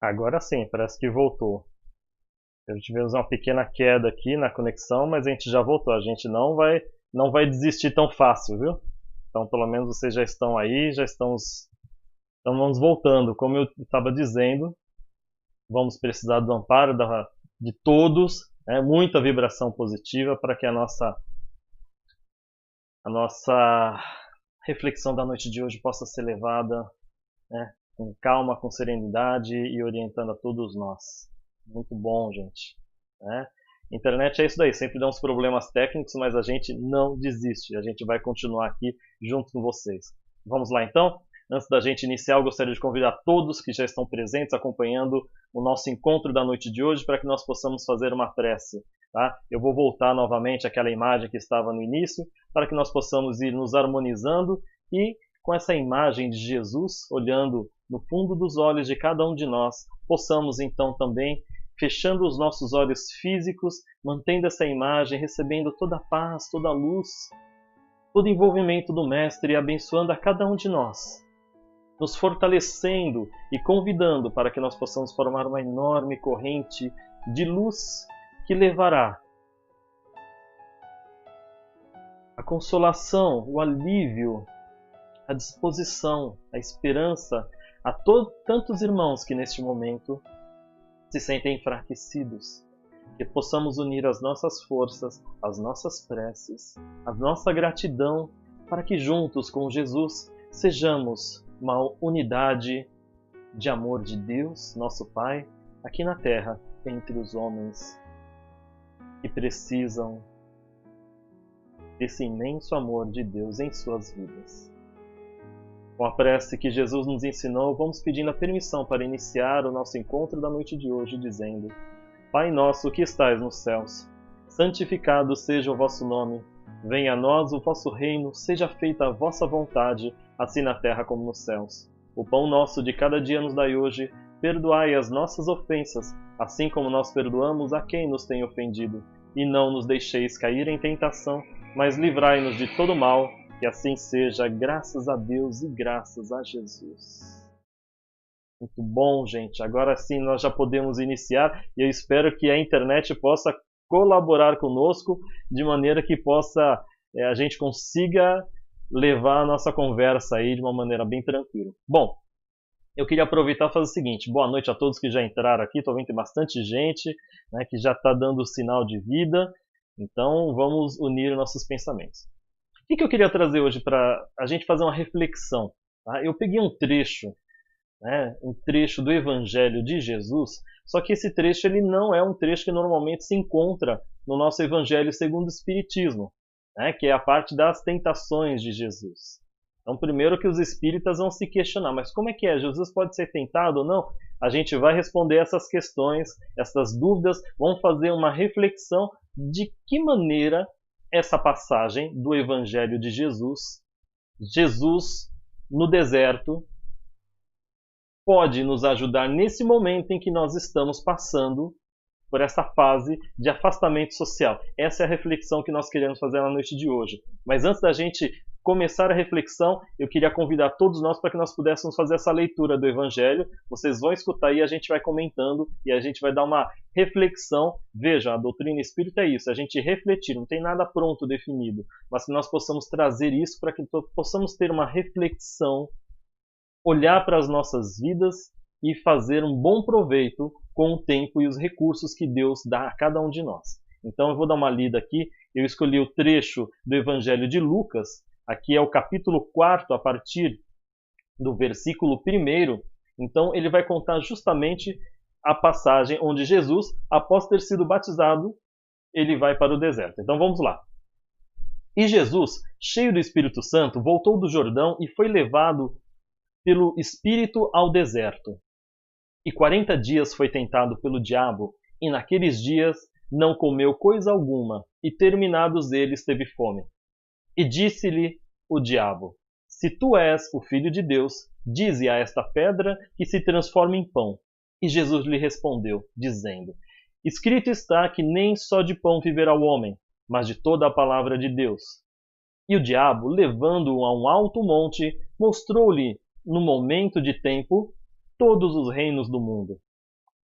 Agora sim, parece que voltou. Tivemos uma pequena queda aqui na conexão, mas a gente já voltou. A gente não vai desistir tão fácil, viu? Então, pelo menos vocês já estão aí, então vamos voltando. Como eu estava dizendo, vamos precisar do amparo de todos, né? Muita vibração positiva para que a nossa reflexão da noite de hoje possa ser levada, né, com calma, com serenidade e orientando a todos nós. Muito bom, gente. Né? Internet é isso daí, sempre dá uns problemas técnicos, mas a gente não desiste. A gente vai continuar aqui junto com vocês. Vamos lá então? Antes da gente iniciar, eu gostaria de convidar todos que já estão presentes acompanhando o nosso encontro da noite de hoje para que nós possamos fazer uma prece. Tá? Eu vou voltar novamente àquela imagem que estava no início para que nós possamos ir nos harmonizando e com essa imagem de Jesus olhando no fundo dos olhos de cada um de nós, possamos então também, fechando os nossos olhos físicos, mantendo essa imagem, recebendo toda a paz, toda a luz, todo o envolvimento do Mestre e abençoando a cada um de nós, nos fortalecendo e convidando para que nós possamos formar uma enorme corrente de luz que levará a consolação, o alívio, a disposição, a esperança a tantos irmãos que neste momento se sentem enfraquecidos. Que possamos unir as nossas forças, as nossas preces, a nossa gratidão, para que juntos com Jesus sejamos uma unidade de amor de Deus, nosso Pai, aqui na terra, entre os homens que precisam desse imenso amor de Deus em suas vidas. Com a prece que Jesus nos ensinou, vamos pedindo a permissão para iniciar o nosso encontro da noite de hoje, dizendo: Pai nosso que estais nos céus, santificado seja o vosso nome. Venha a nós o vosso reino, seja feita a vossa vontade, assim na terra como nos céus. O pão nosso de cada dia nos dai hoje, perdoai as nossas ofensas, assim como nós perdoamos a quem nos tem ofendido. E não nos deixeis cair em tentação, mas livrai-nos de todo mal. Que assim seja, graças a Deus e graças a Jesus. Muito bom, gente. Agora sim nós já podemos iniciar e eu espero que a internet possa colaborar conosco de maneira que a gente consiga levar a nossa conversa aí de uma maneira bem tranquila. Bom, eu queria aproveitar e fazer o seguinte. Boa noite a todos que já entraram aqui. Estou vendo que tem bastante gente, né, que já está dando sinal de vida. Então vamos unir nossos pensamentos. O que eu queria trazer hoje para a gente fazer uma reflexão? Tá? Eu peguei um trecho do Evangelho de Jesus, só que esse trecho ele não é um trecho que normalmente se encontra no nosso Evangelho segundo o Espiritismo, né? Que é a parte das tentações de Jesus. Então, primeiro que os espíritas vão se questionar, mas como é que é? Jesus pode ser tentado ou não? A gente vai responder essas questões, essas dúvidas, vamos fazer uma reflexão de que maneira essa passagem do Evangelho de Jesus no deserto, pode nos ajudar nesse momento em que nós estamos passando por essa fase de afastamento social. Essa é a reflexão que nós queremos fazer na noite de hoje. Mas antes da gente começar a reflexão, eu queria convidar todos nós para que nós pudéssemos fazer essa leitura do Evangelho. Vocês vão escutar aí, a gente vai comentando e a gente vai dar uma reflexão. Veja, a doutrina espírita é isso, a gente refletir, não tem nada pronto, definido, mas que nós possamos trazer isso para que possamos ter uma reflexão, olhar para as nossas vidas e fazer um bom proveito com o tempo e os recursos que Deus dá a cada um de nós. Então eu vou dar uma lida aqui, eu escolhi o trecho do Evangelho de Lucas, aqui é o capítulo 4, a partir do versículo 1. Então ele vai contar justamente a passagem onde Jesus, após ter sido batizado, ele vai para o deserto. Então vamos lá. E Jesus, cheio do Espírito Santo, voltou do Jordão e foi levado pelo Espírito ao deserto. E 40 dias foi tentado pelo diabo, e naqueles dias não comeu coisa alguma, e terminados eles teve fome. E disse-lhe o diabo: Se tu és o Filho de Deus, dize a esta pedra que se transforme em pão. E Jesus lhe respondeu, dizendo: Escrito está que nem só de pão viverá o homem, mas de toda a palavra de Deus. E o diabo, levando-o a um alto monte, mostrou-lhe, no momento de tempo, todos os reinos do mundo,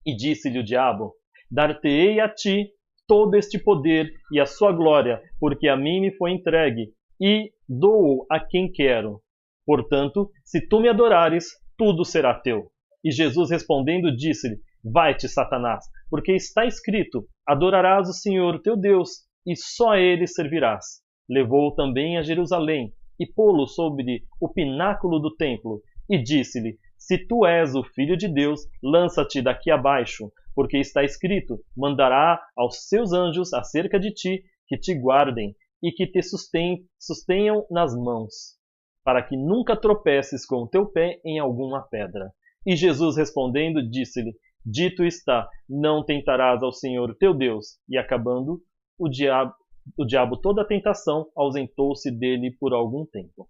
E disse-lhe o diabo: Dar-te-ei a ti todo este poder e a sua glória, porque a mim me foi entregue, e dou a quem quero. Portanto, se tu me adorares, tudo será teu. E Jesus respondendo disse-lhe: Vai-te, Satanás, porque está escrito: Adorarás o Senhor teu Deus, e só a ele servirás. Levou-o também a Jerusalém, e pô-lo sobre o pináculo do templo, e disse-lhe: Se tu és o Filho de Deus, lança-te daqui abaixo, porque está escrito: Mandará aos seus anjos acerca de ti, que te guardem, e que te sustenham nas mãos, para que nunca tropeces com o teu pé em alguma pedra. E Jesus respondendo, disse-lhe: Dito está, não tentarás ao Senhor teu Deus. E acabando, o diabo toda a tentação ausentou-se dele por algum tempo.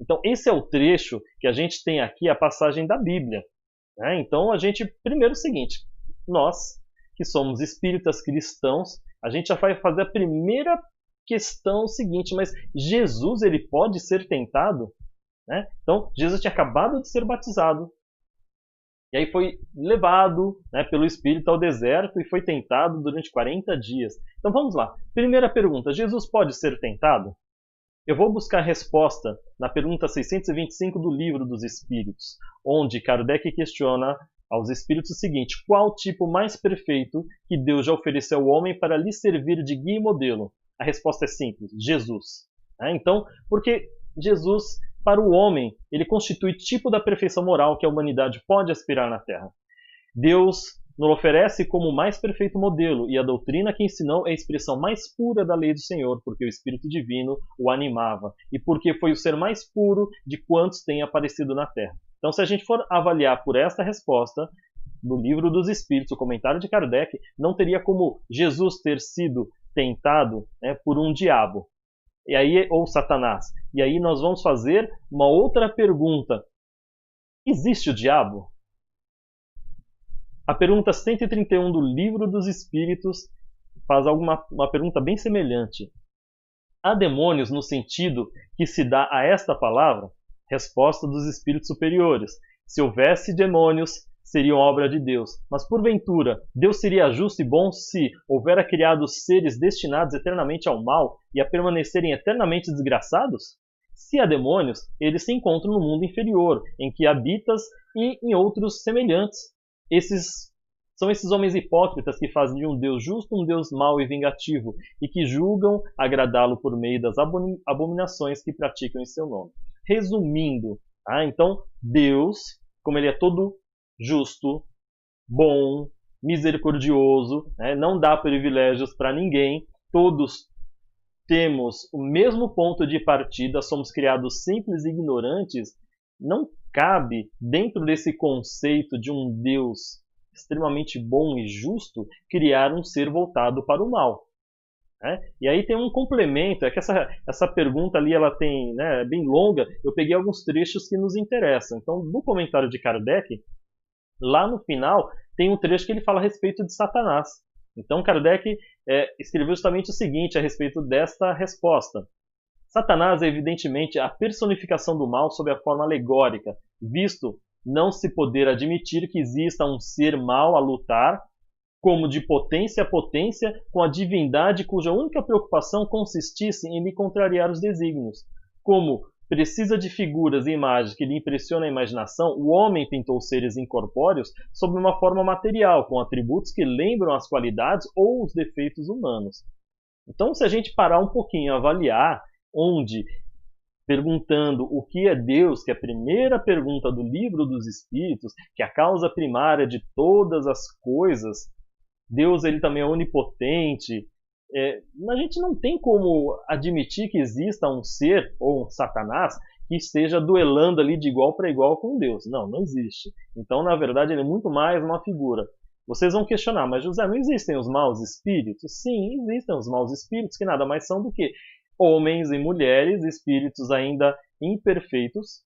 Então, esse é o trecho que a gente tem aqui, a passagem da Bíblia. Né? Então, a gente, primeiro é o seguinte, nós, que somos espíritas cristãos, a gente já vai fazer a primeira questão seguinte, mas Jesus, ele pode ser tentado? Né? Então, Jesus tinha acabado de ser batizado, e aí foi levado, né, pelo Espírito ao deserto e foi tentado durante 40 dias. Então vamos lá. Primeira pergunta, Jesus pode ser tentado? Eu vou buscar a resposta na pergunta 625 do Livro dos Espíritos, onde Kardec questiona aos espíritos o seguinte: qual tipo mais perfeito que Deus já ofereceu ao homem para lhe servir de guia e modelo? A resposta é simples: Jesus. Então, porque Jesus, para o homem, ele constitui tipo da perfeição moral que a humanidade pode aspirar na Terra. Deus nos oferece como o mais perfeito modelo, e a doutrina que ensinou é a expressão mais pura da lei do Senhor, porque o Espírito Divino o animava, e porque foi o ser mais puro de quantos têm aparecido na Terra. Então, se a gente for avaliar por esta resposta, no Livro dos Espíritos, o comentário de Kardec, não teria como Jesus ter sido tentado, né, por um diabo, e aí, ou Satanás. E aí nós vamos fazer uma outra pergunta: existe o diabo? A pergunta 131 do Livro dos Espíritos faz uma pergunta bem semelhante. Há demônios no sentido que se dá a esta palavra? Resposta dos espíritos superiores: se houvesse demônios, seriam obra de Deus. Mas porventura, Deus seria justo e bom se houvera criado seres destinados eternamente ao mal e a permanecerem eternamente desgraçados? Se há demônios, eles se encontram no mundo inferior, em que habitas, e em outros semelhantes. São esses homens hipócritas que fazem de um Deus justo um Deus mau e vingativo, e que julgam agradá-lo por meio das abominações que praticam em seu nome. Resumindo, então Deus, como ele é todo justo, bom, misericordioso, né, não dá privilégios para ninguém, todos temos o mesmo ponto de partida, somos criados simples e ignorantes, não cabe, dentro desse conceito de um Deus extremamente bom e justo, criar um ser voltado para o mal. Né? E aí tem um complemento, é que essa pergunta ali ela tem, né, é bem longa, eu peguei alguns trechos que nos interessam. Então, no comentário de Kardec, lá no final, tem um trecho que ele fala a respeito de Satanás. Então, Kardec escreveu justamente o seguinte a respeito desta resposta. Satanás é evidentemente a personificação do mal sob a forma alegórica, visto não se poder admitir que exista um ser mau a lutar, como de potência a potência, com a divindade cuja única preocupação consistisse em lhe contrariar os desígnios. Como precisa de figuras e imagens que lhe impressionam a imaginação, o homem pintou seres incorpóreos sob uma forma material, com atributos que lembram as qualidades ou os defeitos humanos. Então, se a gente parar um pouquinho a avaliar, onde, perguntando o que é Deus, que é a primeira pergunta do Livro dos Espíritos, que é a causa primária de todas as coisas, Deus ele também é onipotente, a gente não tem como admitir que exista um ser, ou um Satanás, que esteja duelando ali de igual para igual com Deus. Não, não existe. Então, na verdade, ele é muito mais uma figura. Vocês vão questionar, mas José, não existem os maus espíritos? Sim, existem os maus espíritos, que nada mais são do que homens e mulheres, espíritos ainda imperfeitos,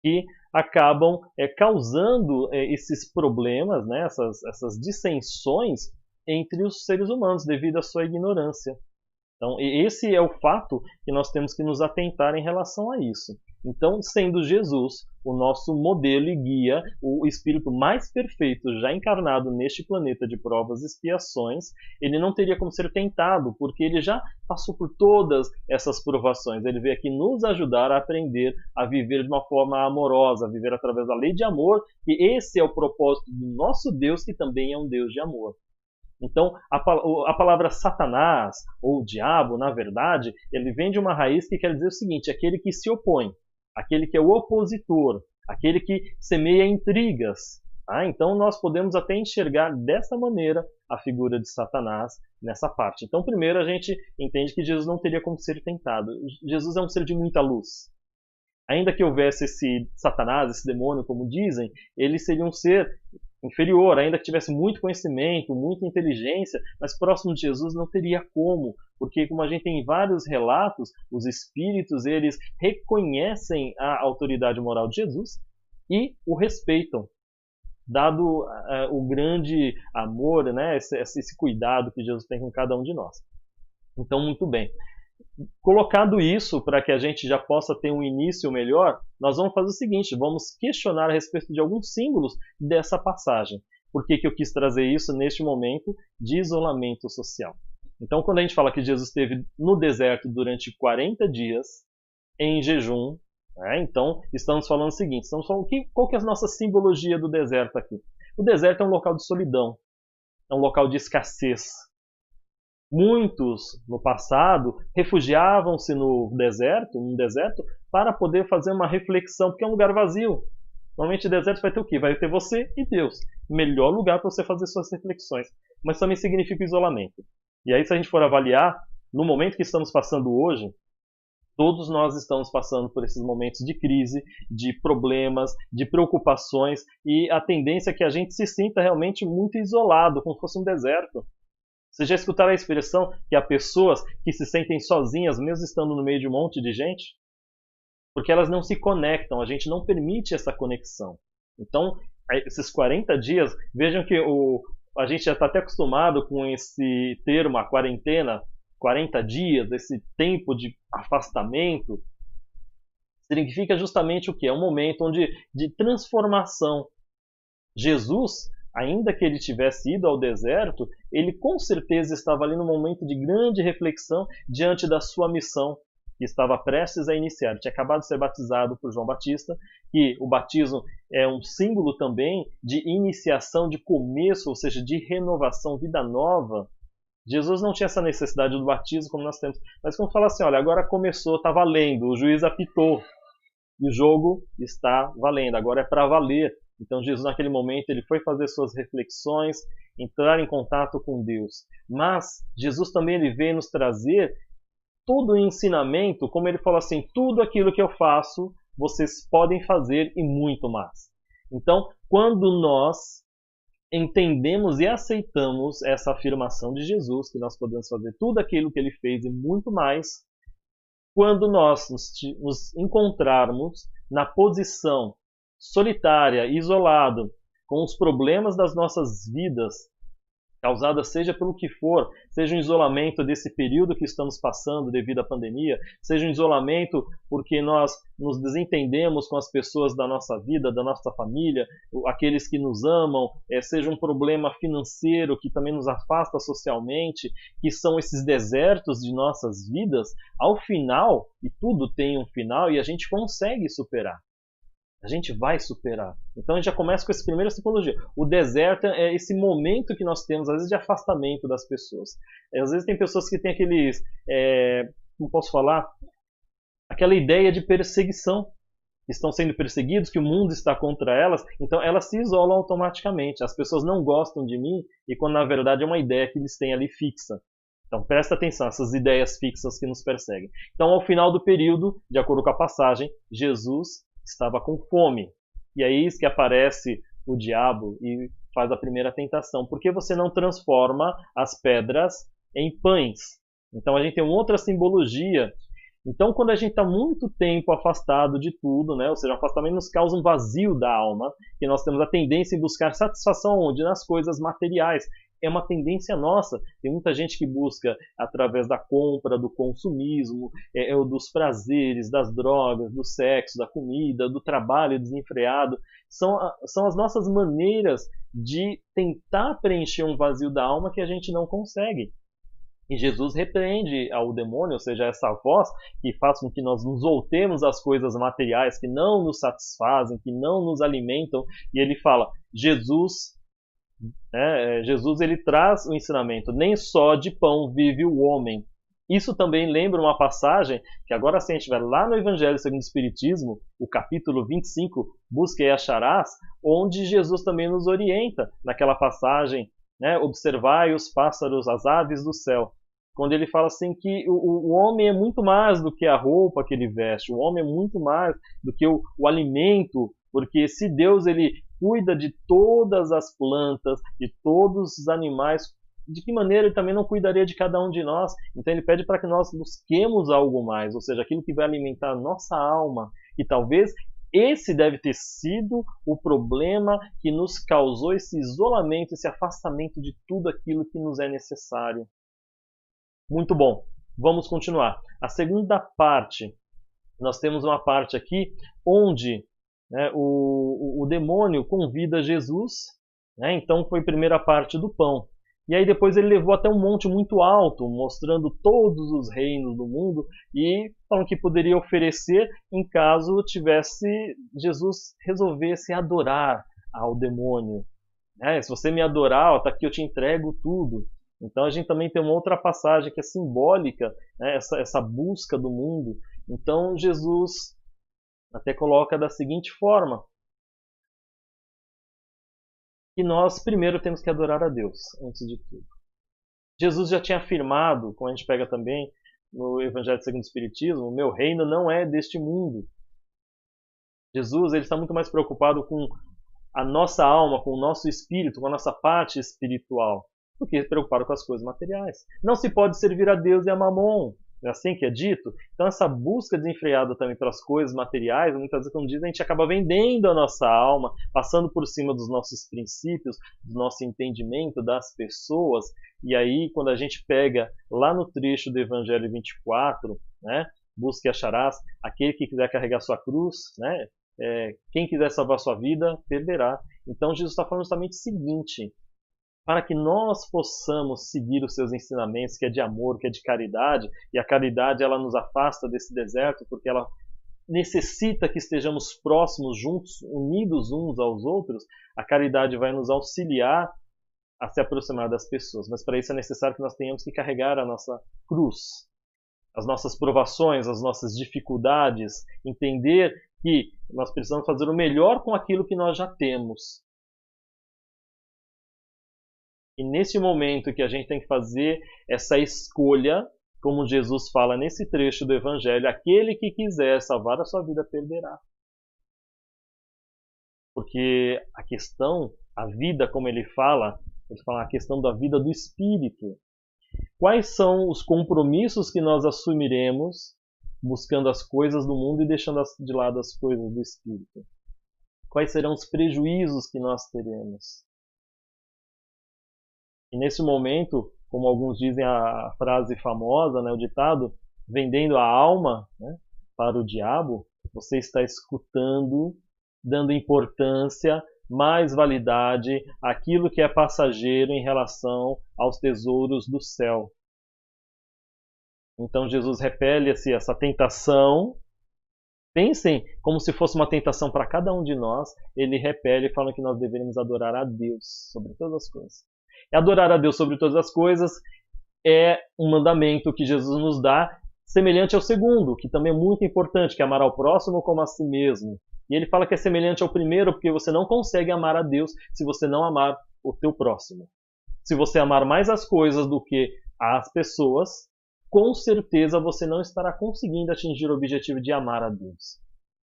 que acabam causando esses problemas, né, essas dissensões entre os seres humanos devido à sua ignorância. Então, esse é o fato que nós temos que nos atentar em relação a isso. Então, sendo Jesus o nosso modelo e guia, o Espírito mais perfeito já encarnado neste planeta de provas e expiações, ele não teria como ser tentado, porque ele já passou por todas essas provações. Ele veio aqui nos ajudar a aprender a viver de uma forma amorosa, a viver através da lei de amor, e esse é o propósito do nosso Deus, que também é um Deus de amor. Então, a palavra Satanás, ou diabo, na verdade, ele vem de uma raiz que quer dizer o seguinte: aquele que se opõe, aquele que é o opositor, aquele que semeia intrigas. Tá? Então, nós podemos até enxergar dessa maneira a figura de Satanás nessa parte. Então, primeiro, a gente entende que Jesus não teria como ser tentado. Jesus é um ser de muita luz. Ainda que houvesse esse Satanás, esse demônio, como dizem, ele seria um ser inferior, ainda que tivesse muito conhecimento, muita inteligência, mas próximo de Jesus não teria como, porque como a gente tem vários relatos, os espíritos, eles reconhecem a autoridade moral de Jesus e o respeitam, dado o grande amor, né, esse cuidado que Jesus tem com cada um de nós. Então, muito bem. Colocado isso para que a gente já possa ter um início melhor, nós vamos fazer o seguinte, vamos questionar a respeito de alguns símbolos dessa passagem. Por que eu quis trazer isso neste momento de isolamento social? Então, quando a gente fala que Jesus esteve no deserto durante 40 dias, em jejum, né? Então estamos falando o seguinte, estamos falando qual que é a nossa simbologia do deserto aqui? O deserto é um local de solidão, é um local de escassez. Muitos, no passado, refugiavam-se no deserto, para poder fazer uma reflexão, porque é um lugar vazio. Normalmente, o deserto vai ter o quê? Vai ter você e Deus. Melhor lugar para você fazer suas reflexões. Mas também significa isolamento. E aí, se a gente for avaliar, no momento que estamos passando hoje, todos nós estamos passando por esses momentos de crise, de problemas, de preocupações, e a tendência é que a gente se sinta realmente muito isolado, como se fosse um deserto. Vocês já escutaram a expressão que há pessoas que se sentem sozinhas mesmo estando no meio de um monte de gente? Porque elas não se conectam, a gente não permite essa conexão. Então, esses 40 dias, vejam que a gente já está até acostumado com esse termo, a quarentena, 40 dias, esse tempo de afastamento, significa justamente o quê? É um momento de transformação. Jesus, ainda que ele tivesse ido ao deserto, ele com certeza estava ali num momento de grande reflexão diante da sua missão, que estava prestes a iniciar. Ele tinha acabado de ser batizado por João Batista, e o batismo é um símbolo também de iniciação, de começo, ou seja, de renovação, vida nova. Jesus não tinha essa necessidade do batismo como nós temos. Mas quando fala assim, olha, agora começou, está valendo, o juiz apitou, e o jogo está valendo, agora é para valer. Então Jesus naquele momento ele foi fazer suas reflexões, entrar em contato com Deus. Mas Jesus também ele veio nos trazer todo o ensinamento, como ele falou assim, tudo aquilo que eu faço, vocês podem fazer e muito mais. Então, quando nós entendemos e aceitamos essa afirmação de Jesus, que nós podemos fazer tudo aquilo que ele fez e muito mais, quando nós nos encontrarmos na posição solitária, isolado, com os problemas das nossas vidas, causadas seja pelo que for, seja um isolamento desse período que estamos passando devido à pandemia, seja um isolamento porque nós nos desentendemos com as pessoas da nossa vida, da nossa família, aqueles que nos amam, seja um problema financeiro que também nos afasta socialmente, que são esses desertos de nossas vidas, ao final, e tudo tem um final, e a gente consegue superar. A gente vai superar. Então a gente já começa com essa primeira simbologia. O deserto é esse momento que nós temos, às vezes, de afastamento das pessoas. Às vezes tem pessoas que têm aqueles, como posso falar, aquela ideia de perseguição. Estão sendo perseguidos, que o mundo está contra elas, então elas se isolam automaticamente. As pessoas não gostam de mim, e quando na verdade é uma ideia que eles têm ali fixa. Então presta atenção, essas ideias fixas que nos perseguem. Então ao final do período, de acordo com a passagem, Jesus estava com fome. E aí que aparece o diabo e faz a primeira tentação. Por que você não transforma as pedras em pães? Então a gente tem uma outra simbologia. Então quando a gente está muito tempo afastado de tudo, né? Ou seja, o afastamento nos causa um vazio da alma, que nós temos a tendência em buscar satisfação onde? Nas coisas materiais. é uma tendência nossa. Tem muita gente que busca, através da compra, do consumismo, dos prazeres, das drogas, do sexo, da comida, do trabalho desenfreado. São as nossas maneiras de tentar preencher um vazio da alma que a gente não consegue. E Jesus repreende ao demônio, ou seja, essa voz que faz com que nós nos voltemos às coisas materiais que não nos satisfazem, que não nos alimentam. E ele fala, Jesus ele traz o ensinamento, nem só de pão vive o homem. Isso também lembra uma passagem que agora se a gente vai lá no Evangelho segundo o Espiritismo, o capítulo 25, Busca e Acharás, onde Jesus também nos orienta naquela passagem, observai os pássaros, as aves do céu, quando ele fala assim que o homem é muito mais do que a roupa que ele veste, o homem é muito mais do que o alimento, porque se Deus ele cuida de todas as plantas, de todos os animais, de que maneira ele também não cuidaria de cada um de nós? Então ele pede para que nós busquemos algo mais, ou seja, aquilo que vai alimentar a nossa alma, e talvez esse deve ter sido o problema que nos causou esse isolamento, esse afastamento de tudo aquilo que nos é necessário. Muito bom, vamos continuar. A segunda parte, nós temos uma parte aqui onde o demônio convida Jesus, então foi a primeira parte do pão. E aí depois ele levou até um monte muito alto, mostrando todos os reinos do mundo e falando que poderia oferecer em caso Jesus resolvesse adorar ao demônio. Se você me adorar, está aqui, eu te entrego tudo. Então a gente também tem uma outra passagem que é simbólica, essa busca do mundo. Então Jesus até coloca da seguinte forma, que nós primeiro temos que adorar a Deus, antes de tudo. Jesus já tinha afirmado, como a gente pega também no Evangelho segundo o Espiritismo, o meu reino não é deste mundo. Jesus ele está muito mais preocupado com a nossa alma, com o nosso espírito, com a nossa parte espiritual, do que preocupado com as coisas materiais. Não se pode servir a Deus e a Mamon. É assim que é dito? Então essa busca desenfreada também pelas coisas materiais, muitas vezes, como diz, a gente acaba vendendo a nossa alma, passando por cima dos nossos princípios, do nosso entendimento das pessoas. E aí, quando a gente pega lá no trecho do Evangelho 24, busque e acharás, aquele que quiser carregar sua cruz, quem quiser salvar sua vida, perderá. Então Jesus está falando justamente o seguinte, para que nós possamos seguir os seus ensinamentos, que é de amor, que é de caridade, e a caridade ela nos afasta desse deserto, porque ela necessita que estejamos próximos, juntos, unidos uns aos outros. A caridade vai nos auxiliar a se aproximar das pessoas, mas para isso é necessário que nós tenhamos que carregar a nossa cruz, as nossas provações, as nossas dificuldades, entender que nós precisamos fazer o melhor com aquilo que nós já temos. E nesse momento que a gente tem que fazer essa escolha, como Jesus fala nesse trecho do Evangelho, aquele que quiser salvar a sua vida perderá. Porque a questão, a vida, como ele fala a questão da vida do Espírito. Quais são os compromissos que nós assumiremos buscando as coisas do mundo e deixando de lado as coisas do Espírito? Quais serão os prejuízos que nós teremos? E nesse momento, como alguns dizem a frase famosa, o ditado, vendendo a alma para o diabo, você está escutando, dando importância, mais validade àquilo que é passageiro em relação aos tesouros do céu. Então Jesus repele-se essa tentação. Pensem como se fosse uma tentação para cada um de nós. Ele repele falando que nós deveríamos adorar a Deus sobre todas as coisas. E adorar a Deus sobre todas as coisas é um mandamento que Jesus nos dá, semelhante ao segundo, que também é muito importante, que é amar ao próximo como a si mesmo. E ele fala que é semelhante ao primeiro, porque você não consegue amar a Deus se você não amar o teu próximo. Se você amar mais as coisas do que as pessoas, com certeza você não estará conseguindo atingir o objetivo de amar a Deus.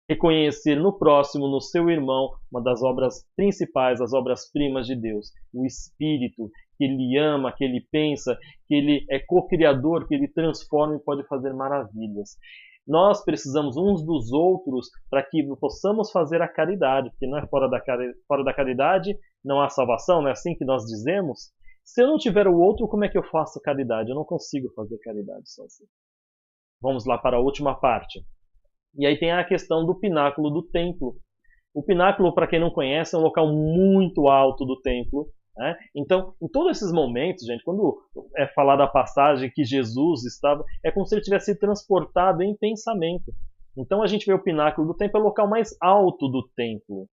Reconhecer no próximo, no seu irmão, uma das obras principais, as obras-primas de Deus, o Espírito, que Ele ama, que Ele pensa, que Ele é co-criador, que Ele transforma e pode fazer maravilhas. Nós precisamos uns dos outros para que possamos fazer a caridade, porque não é fora da caridade não há salvação, não é assim que nós dizemos? Se eu não tiver o outro, como é que eu faço caridade? Eu não consigo fazer caridade sozinho. Vamos lá para a última parte. E aí tem a questão do pináculo do templo. O pináculo, para quem não conhece, é um local muito alto do templo. Né? Então, em todos esses momentos, gente, quando é falar da passagem que Jesus estava, é como se ele tivesse sido transportado em pensamento. Então a gente vê o pináculo do templo, é o local mais alto do templo.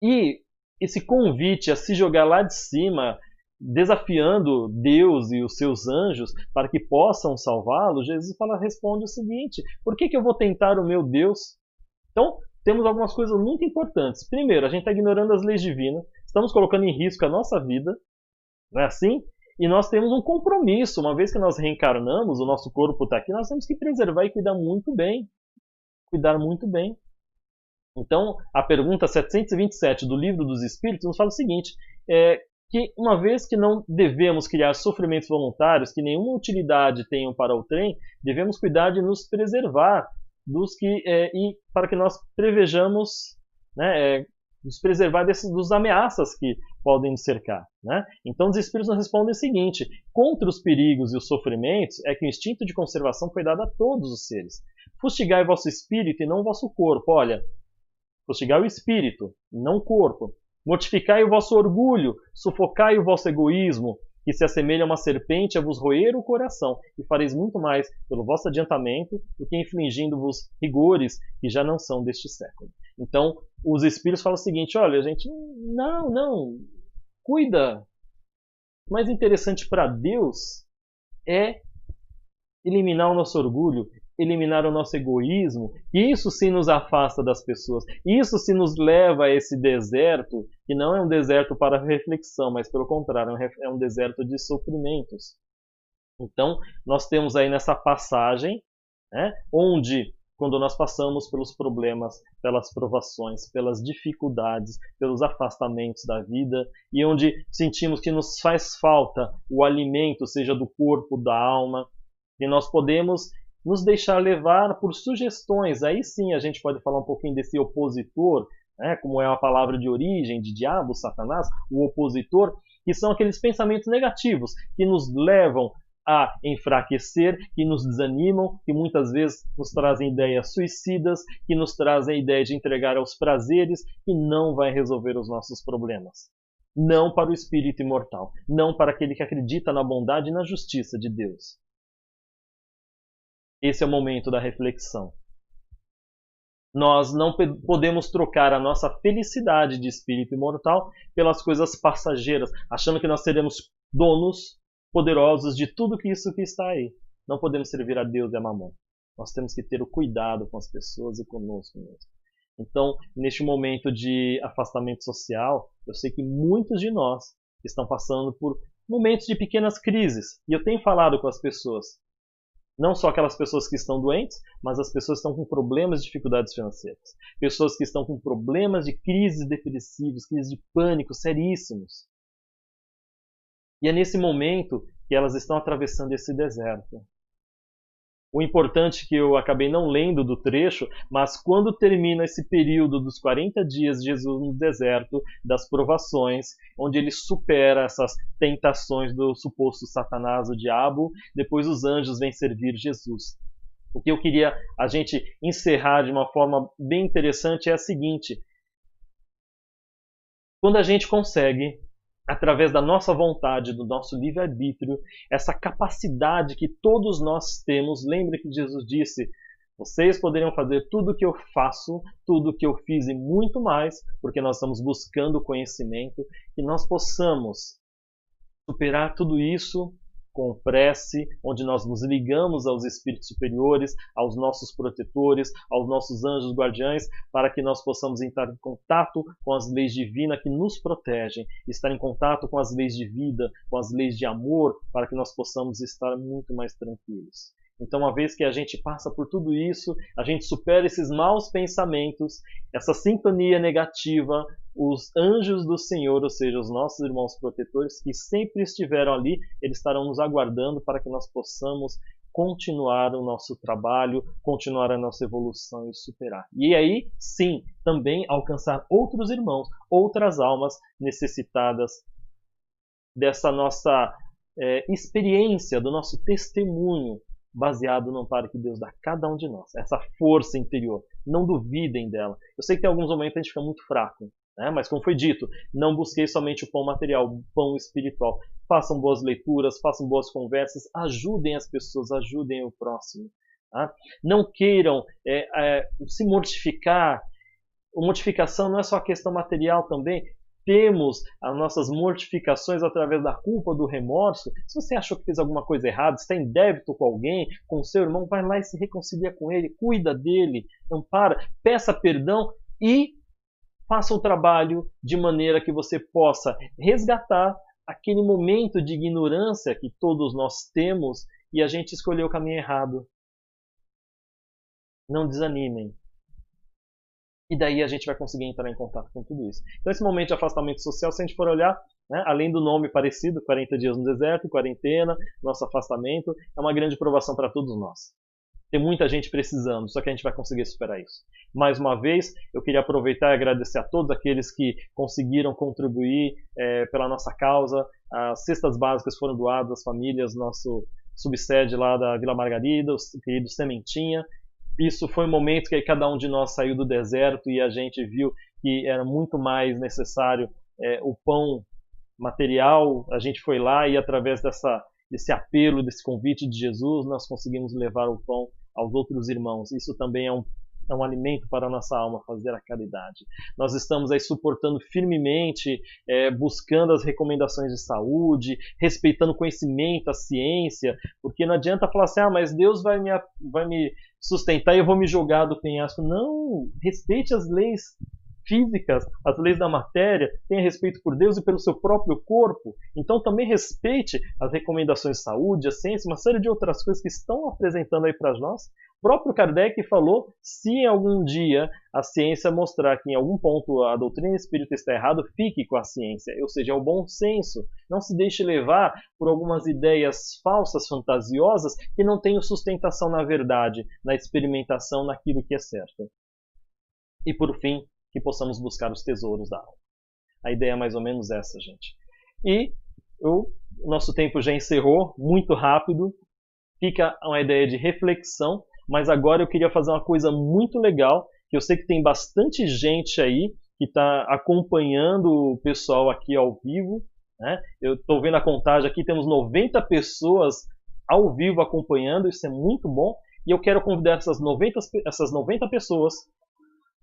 E esse convite a se jogar lá de cima, desafiando Deus e os seus anjos para que possam salvá-lo, Jesus responde o seguinte: por que eu vou tentar o meu Deus? Então, temos algumas coisas muito importantes. Primeiro, a gente está ignorando as leis divinas, estamos colocando em risco a nossa vida, não é assim? E nós temos um compromisso, uma vez que nós reencarnamos, o nosso corpo está aqui, nós temos que preservar e cuidar muito bem. Cuidar muito bem. Então, a pergunta 727 do Livro dos Espíritos nos fala o seguinte, que uma vez que não devemos criar sofrimentos voluntários que nenhuma utilidade tenham para o trem, devemos cuidar de nos preservar e para que nós prevejamos, né, nos preservar dos ameaças que podem nos cercar. Né? Então os Espíritos nos respondem o seguinte: contra os perigos e os sofrimentos é que o instinto de conservação foi dado a todos os seres. Fustigai vosso espírito e não vosso corpo. Olha, fustigai o espírito, não o corpo. Mortificai o vosso orgulho, sufocai o vosso egoísmo, que se assemelha a uma serpente a vos roer o coração, e fareis muito mais pelo vosso adiantamento do que infligindo-vos rigores que já não são deste século. Então, os Espíritos falam o seguinte: olha, gente, não, cuida. O mais interessante para Deus é eliminar o nosso orgulho, eliminar o nosso egoísmo. Isso sim nos afasta das pessoas. Isso sim nos leva a esse deserto, que não é um deserto para reflexão, mas pelo contrário, é um deserto de sofrimentos. Então, nós temos aí nessa passagem, né, onde, quando nós passamos pelos problemas, pelas provações, pelas dificuldades, pelos afastamentos da vida, e onde sentimos que nos faz falta o alimento, seja do corpo, da alma, e nós podemos nos deixar levar por sugestões. Aí sim a gente pode falar um pouquinho desse opositor, né, como é a palavra de origem, de diabo, Satanás, o opositor, que são aqueles pensamentos negativos que nos levam a enfraquecer, que nos desanimam, que muitas vezes nos trazem ideias suicidas, que nos trazem a ideia de entregar aos prazeres, que não vai resolver os nossos problemas. Não para o espírito imortal, não para aquele que acredita na bondade e na justiça de Deus. Esse é o momento da reflexão. Nós não podemos trocar a nossa felicidade de espírito imortal pelas coisas passageiras, achando que nós seremos donos poderosos de tudo isso que está aí. Não podemos servir a Deus e a Mamon. Nós temos que ter o cuidado com as pessoas e conosco mesmo. Então, neste momento de afastamento social, eu sei que muitos de nós estão passando por momentos de pequenas crises. E eu tenho falado com as pessoas. Não só aquelas pessoas que estão doentes, mas as pessoas que estão com problemas de dificuldades financeiras. Pessoas que estão com problemas de crises depressivas, crises de pânico seríssimos. E é nesse momento que elas estão atravessando esse deserto. O importante que eu acabei não lendo do trecho, mas quando termina esse período dos 40 dias de Jesus no deserto, das provações, onde ele supera essas tentações do suposto Satanás, o diabo, depois os anjos vêm servir Jesus. O que eu queria a gente encerrar de uma forma bem interessante é a seguinte: quando a gente consegue, através da nossa vontade, do nosso livre-arbítrio, essa capacidade que todos nós temos. Lembre que Jesus disse: vocês poderiam fazer tudo o que eu faço, tudo o que eu fiz e muito mais, porque nós estamos buscando conhecimento, que nós possamos superar tudo isso com prece, onde nós nos ligamos aos espíritos superiores, aos nossos protetores, aos nossos anjos guardiães, para que nós possamos entrar em contato com as leis divinas que nos protegem, estar em contato com as leis de vida, com as leis de amor, para que nós possamos estar muito mais tranquilos. Então, uma vez que a gente passa por tudo isso, a gente supera esses maus pensamentos, essa sintonia negativa, os anjos do Senhor, ou seja, os nossos irmãos protetores, que sempre estiveram ali, eles estarão nos aguardando para que nós possamos continuar o nosso trabalho, continuar a nossa evolução e superar. E aí, sim, também alcançar outros irmãos, outras almas necessitadas dessa nossa experiência, do nosso testemunho, baseado no amparo que Deus dá a cada um de nós. Essa força interior. Não duvidem dela. Eu sei que em alguns momentos a gente fica muito fraco, né? Mas como foi dito, não busquei somente o pão material, o pão espiritual. Façam boas leituras, façam boas conversas, ajudem as pessoas, ajudem o próximo. Tá? Não queiram se mortificar. A mortificação não é só a questão material também. Temos as nossas mortificações através da culpa, do remorso. Se você achou que fez alguma coisa errada, está em débito com alguém, com o seu irmão, vai lá e se reconcilia com ele, cuida dele, ampara, peça perdão e faça o trabalho de maneira que você possa resgatar aquele momento de ignorância que todos nós temos e a gente escolheu o caminho errado. Não desanimem. E daí a gente vai conseguir entrar em contato com tudo isso. Então esse momento de afastamento social, se a gente for olhar, né, além do nome parecido, 40 dias no deserto, quarentena, nosso afastamento, é uma grande provação para todos nós. Tem muita gente precisando, só que a gente vai conseguir superar isso. Mais uma vez, eu queria aproveitar e agradecer a todos aqueles que conseguiram contribuir pela nossa causa. As cestas básicas foram doadas às famílias, nosso subsede lá da Vila Margarida, o querido Sementinha. Isso foi um momento que cada um de nós saiu do deserto e a gente viu que era muito mais necessário o pão material. A gente foi lá e através desse apelo, desse convite de Jesus, nós conseguimos levar o pão aos outros irmãos. Isso também é um alimento para a nossa alma, fazer a caridade. Nós estamos aí suportando firmemente, buscando as recomendações de saúde, respeitando o conhecimento, a ciência, porque não adianta falar assim, mas Deus vai me sustentar e eu vou me jogar do penhasco. Não, respeite as leis físicas, as leis da matéria, tenha respeito por Deus e pelo seu próprio corpo. Então também respeite as recomendações de saúde, a ciência, uma série de outras coisas que estão apresentando aí para nós. O próprio Kardec falou, se em algum dia a ciência mostrar que em algum ponto a doutrina espírita está errada, fique com a ciência, ou seja, é o bom senso. Não se deixe levar por algumas ideias falsas, fantasiosas, que não tenham sustentação na verdade, na experimentação, naquilo que é certo. E por fim, que possamos buscar os tesouros da alma. A ideia é mais ou menos essa, gente. E o nosso tempo já encerrou, muito rápido. Fica uma ideia de reflexão, mas agora eu queria fazer uma coisa muito legal, que eu sei que tem bastante gente aí que está acompanhando o pessoal aqui ao vivo, né? Eu estou vendo a contagem aqui, temos 90 pessoas ao vivo acompanhando, isso é muito bom. E eu quero convidar essas 90 pessoas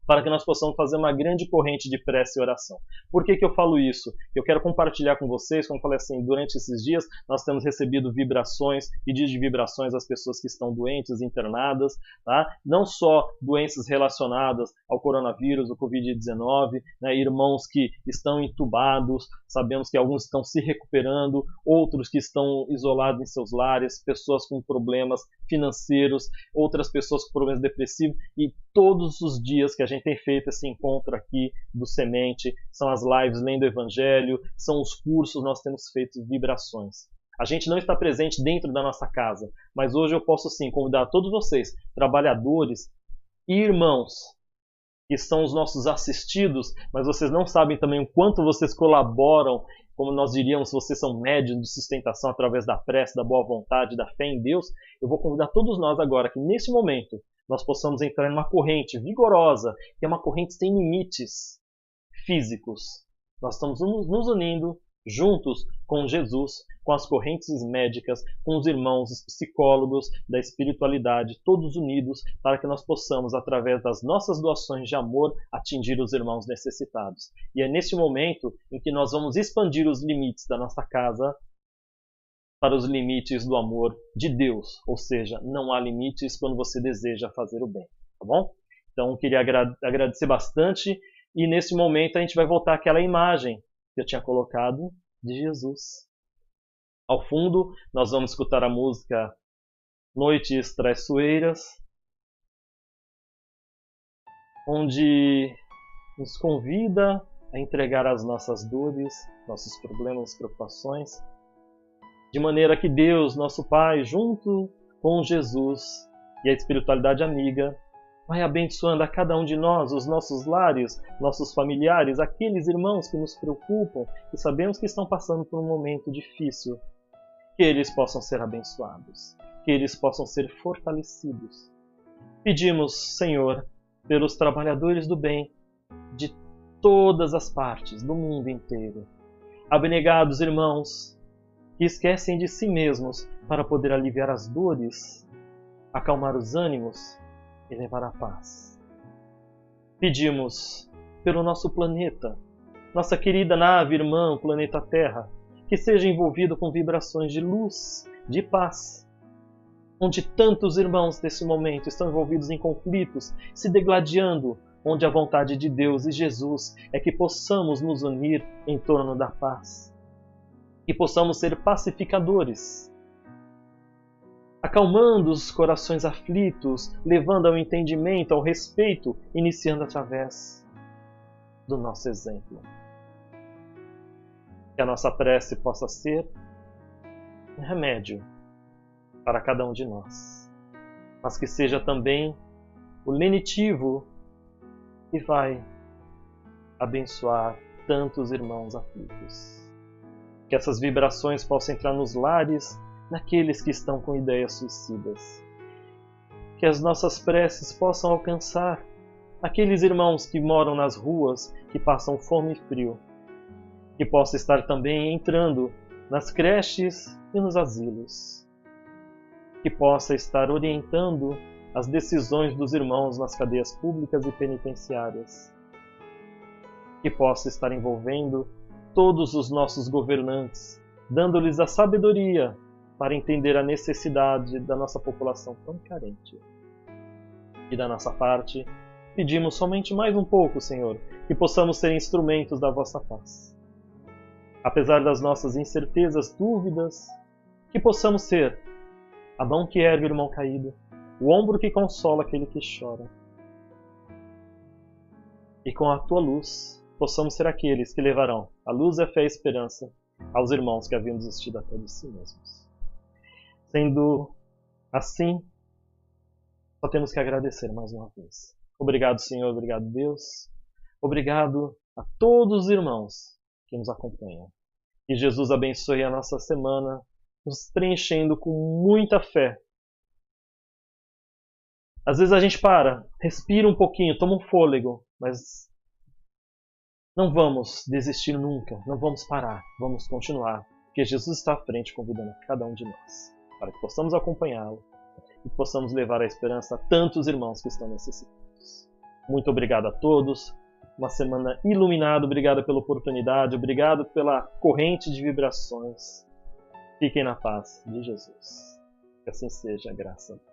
para que nós possamos fazer uma grande corrente de prece e oração. Por que eu falo isso? Eu quero compartilhar com vocês, como eu falei assim, durante esses dias nós temos recebido vibrações, pedidos de vibrações às pessoas que estão doentes, internadas, tá? Não só doenças relacionadas ao coronavírus, ao Covid-19, né? Irmãos que estão entubados, sabemos que alguns estão se recuperando, outros que estão isolados em seus lares, pessoas com problemas financeiros, outras pessoas com problemas depressivos, e todos os dias que a gente tem feito esse encontro aqui do Semente, são as lives lendo o Evangelho, são os cursos, nós temos feito vibrações. A gente não está presente dentro da nossa casa, mas hoje eu posso sim convidar todos vocês, trabalhadores e irmãos, que são os nossos assistidos, mas vocês não sabem também o quanto vocês colaboram, como nós diríamos, se vocês são médios de sustentação através da prece, da boa vontade, da fé em Deus. Eu vou convidar todos nós agora que nesse momento nós possamos entrar em uma corrente vigorosa, que é uma corrente sem limites físicos. Nós estamos nos unindo juntos com Jesus, com as correntes médicas, com os irmãos, os psicólogos da espiritualidade, todos unidos, para que nós possamos, através das nossas doações de amor, atingir os irmãos necessitados. E é nesse momento em que nós vamos expandir os limites da nossa casa para os limites do amor de Deus. Ou seja, não há limites quando você deseja fazer o bem. Tá bom? Então, eu queria agradecer bastante. E nesse momento a gente vai voltar àquela imagem que eu tinha colocado de Jesus. Ao fundo, nós vamos escutar a música Noites Traiçoeiras, onde nos convida a entregar as nossas dores, nossos problemas, preocupações, de maneira que Deus, nosso Pai, junto com Jesus e a espiritualidade amiga, Vai abençoando a cada um de nós, os nossos lares, nossos familiares, aqueles irmãos que nos preocupam e sabemos que estão passando por um momento difícil. Que eles possam ser abençoados, que eles possam ser fortalecidos. Pedimos, Senhor, pelos trabalhadores do bem de todas as partes do mundo inteiro. Abnegados irmãos que esquecem de si mesmos para poder aliviar as dores, acalmar os ânimos e levar a paz. Pedimos pelo nosso planeta, nossa querida nave irmã, o planeta Terra, que seja envolvido com vibrações de luz, de paz, onde tantos irmãos nesse momento estão envolvidos em conflitos, se degladiando, onde a vontade de Deus e Jesus é que possamos nos unir em torno da paz, que possamos ser pacificadores, acalmando os corações aflitos, levando ao entendimento, ao respeito, iniciando através do nosso exemplo. Que a nossa prece possa ser um remédio para cada um de nós, mas que seja também o lenitivo que vai abençoar tantos irmãos aflitos. Que essas vibrações possam entrar nos lares daqueles que estão com ideias suicidas. Que as nossas preces possam alcançar aqueles irmãos que moram nas ruas, que passam fome e frio. Que possa estar também entrando nas creches e nos asilos. Que possa estar orientando as decisões dos irmãos nas cadeias públicas e penitenciárias. Que possa estar envolvendo todos os nossos governantes, dando-lhes a sabedoria para entender a necessidade da nossa população tão carente. E da nossa parte, pedimos somente mais um pouco, Senhor, que possamos ser instrumentos da vossa paz. Apesar das nossas incertezas, dúvidas, que possamos ser a mão que ergue o irmão caído, o ombro que consola aquele que chora. E com a tua luz, possamos ser aqueles que levarão a luz, a fé e a esperança aos irmãos que haviam desistido até de si mesmos. Sendo assim, só temos que agradecer mais uma vez. Obrigado, Senhor, obrigado, Deus. Obrigado a todos os irmãos que nos acompanham. Que Jesus abençoe a nossa semana, nos preenchendo com muita fé. Às vezes a gente para, respira um pouquinho, toma um fôlego, mas não vamos desistir nunca, não vamos parar, vamos continuar, porque Jesus está à frente convidando cada um de nós, para que possamos acompanhá-lo e possamos levar a esperança a tantos irmãos que estão necessitados. Muito obrigado a todos, uma semana iluminada, obrigado pela oportunidade, obrigado pela corrente de vibrações. Fiquem na paz de Jesus. Que assim seja, graças a Deus.